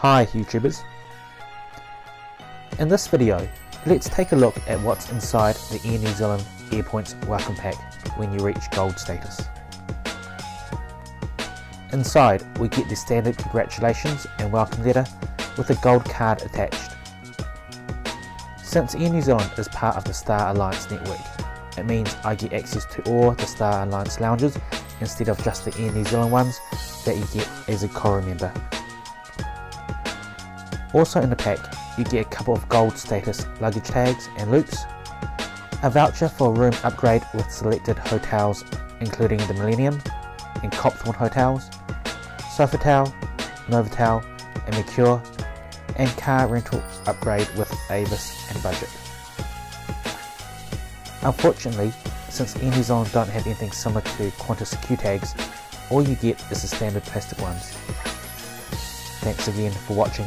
Hi YouTubers. In this video, let's take a look at what's inside the Air New Zealand AirPoints welcome pack when you reach gold status. Inside we get the standard congratulations and welcome letter with a gold card attached. Since Air New Zealand is part of the Star Alliance network, it means I get access to all the Star Alliance lounges instead of just the Air New Zealand ones that you get as a Koru member. Also in the pack, you get a couple of gold status luggage tags and loops, a voucher for a room upgrade with selected hotels including the Millennium and Copthorne hotels, Sofitel, Novotel and Mercure, and car rental upgrade with Avis and Budget. Unfortunately, since Air New Zealand don't have anything similar to Qantas Q tags, all you get is the standard plastic ones. Thanks again for watching.